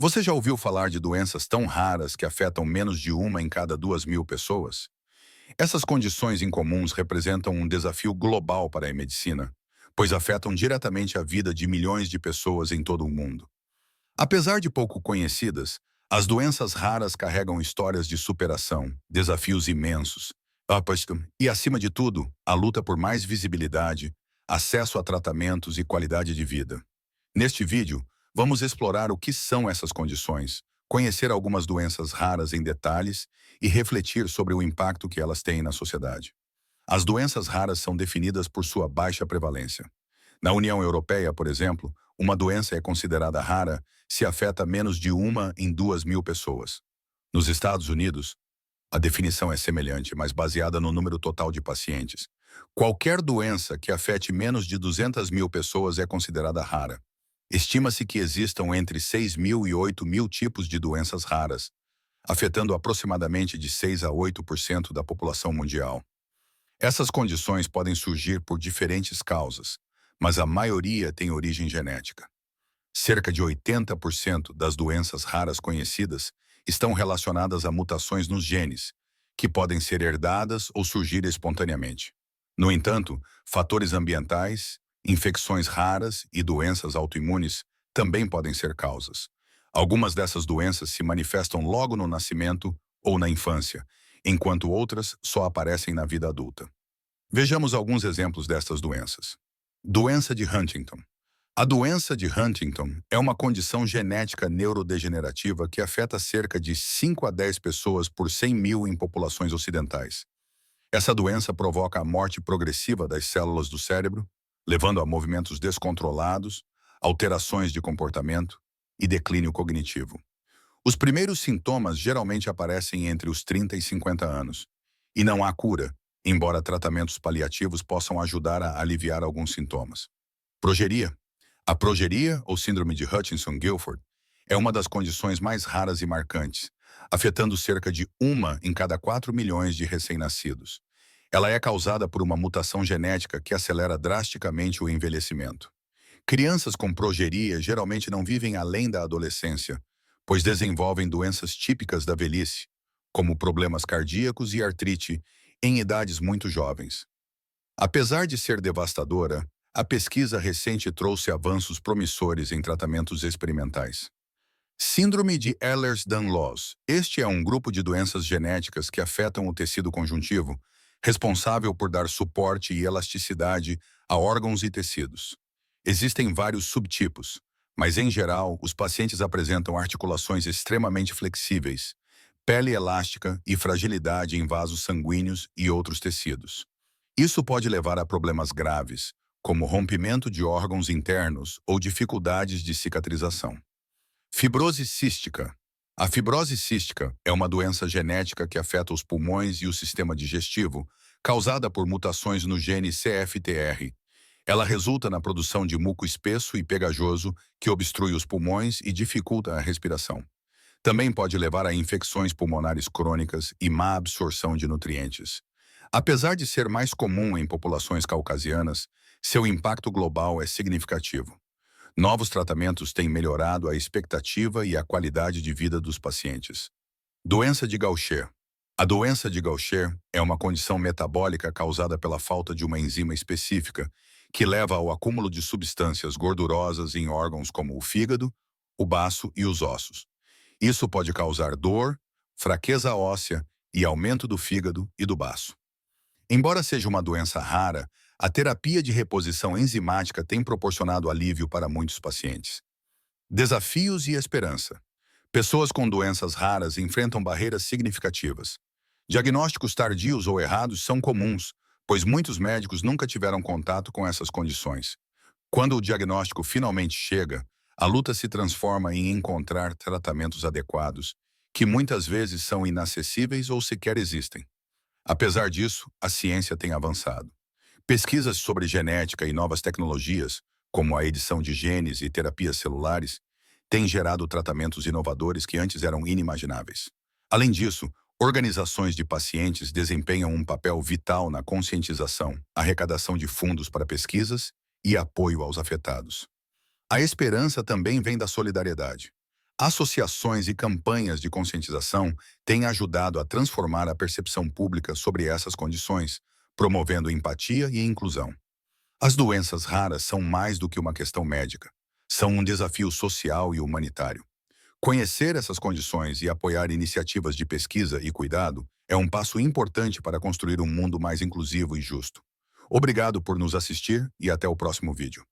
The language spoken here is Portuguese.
Você já ouviu falar de doenças tão raras que afetam menos de uma em cada 2.000 pessoas? Essas condições incomuns representam um desafio global para a medicina, pois afetam diretamente a vida de milhões de pessoas em todo o mundo. Apesar de pouco conhecidas, as doenças raras carregam histórias de superação, desafios imensos, e, acima de tudo, a luta por mais visibilidade, acesso a tratamentos e qualidade de vida. Neste vídeo, vamos explorar o que são essas condições, conhecer algumas doenças raras em detalhes e refletir sobre o impacto que elas têm na sociedade. As doenças raras são definidas por sua baixa prevalência. Na União Europeia, por exemplo, uma doença é considerada rara se afeta menos de uma em 2.000 pessoas. Nos Estados Unidos, a definição é semelhante, mas baseada no número total de pacientes. Qualquer doença que afete menos de 200.000 pessoas é considerada rara. Estima-se que existam entre 6.000 e 8.000 tipos de doenças raras, afetando aproximadamente de 6 a 8% da população mundial. Essas condições podem surgir por diferentes causas, mas a maioria tem origem genética. Cerca de 80% das doenças raras conhecidas estão relacionadas a mutações nos genes, que podem ser herdadas ou surgir espontaneamente. No entanto, fatores ambientais, infecções raras e doenças autoimunes também podem ser causas. Algumas dessas doenças se manifestam logo no nascimento ou na infância, enquanto outras só aparecem na vida adulta. Vejamos alguns exemplos destas doenças. Doença de Huntington. A doença de Huntington é uma condição genética neurodegenerativa que afeta cerca de 5 a 10 pessoas por 100 mil em populações ocidentais. Essa doença provoca a morte progressiva das células do cérebro, levando a movimentos descontrolados, alterações de comportamento e declínio cognitivo. Os primeiros sintomas geralmente aparecem entre os 30 e 50 anos, e não há cura, embora tratamentos paliativos possam ajudar a aliviar alguns sintomas. Progeria. A progeria, ou síndrome de Hutchinson-Gilford, é uma das condições mais raras e marcantes, afetando cerca de uma em cada 4 milhões de recém-nascidos. Ela é causada por uma mutação genética que acelera drasticamente o envelhecimento. Crianças com progeria geralmente não vivem além da adolescência, pois desenvolvem doenças típicas da velhice, como problemas cardíacos e artrite, em idades muito jovens. Apesar de ser devastadora, a pesquisa recente trouxe avanços promissores em tratamentos experimentais. Síndrome de Ehlers-Danlos. Este é um grupo de doenças genéticas que afetam o tecido conjuntivo, responsável por dar suporte e elasticidade a órgãos e tecidos. Existem vários subtipos, mas em geral, os pacientes apresentam articulações extremamente flexíveis, pele elástica e fragilidade em vasos sanguíneos e outros tecidos. Isso pode levar a problemas graves, como rompimento de órgãos internos ou dificuldades de cicatrização. Fibrose cística. A fibrose cística é uma doença genética que afeta os pulmões e o sistema digestivo, causada por mutações no gene CFTR. Ela resulta na produção de muco espesso e pegajoso que obstrui os pulmões e dificulta a respiração. Também pode levar a infecções pulmonares crônicas e má absorção de nutrientes. Apesar de ser mais comum em populações caucasianas, seu impacto global é significativo. Novos tratamentos têm melhorado a expectativa e a qualidade de vida dos pacientes. Doença de Gaucher. A doença de Gaucher é uma condição metabólica causada pela falta de uma enzima específica, que leva ao acúmulo de substâncias gordurosas em órgãos como o fígado, o baço e os ossos. Isso pode causar dor, fraqueza óssea e aumento do fígado e do baço. Embora seja uma doença rara, a terapia de reposição enzimática tem proporcionado alívio para muitos pacientes. Desafios e esperança. Pessoas com doenças raras enfrentam barreiras significativas. Diagnósticos tardios ou errados são comuns, pois muitos médicos nunca tiveram contato com essas condições. Quando o diagnóstico finalmente chega, a luta se transforma em encontrar tratamentos adequados, que muitas vezes são inacessíveis ou sequer existem. Apesar disso, a ciência tem avançado. Pesquisas sobre genética e novas tecnologias, como a edição de genes e terapias celulares, têm gerado tratamentos inovadores que antes eram inimagináveis. Além disso, organizações de pacientes desempenham um papel vital na conscientização, arrecadação de fundos para pesquisas e apoio aos afetados. A esperança também vem da solidariedade. Associações e campanhas de conscientização têm ajudado a transformar a percepção pública sobre essas condições, promovendo empatia e inclusão. As doenças raras são mais do que uma questão médica. São um desafio social e humanitário. Conhecer essas condições e apoiar iniciativas de pesquisa e cuidado é um passo importante para construir um mundo mais inclusivo e justo. Obrigado por nos assistir e até o próximo vídeo.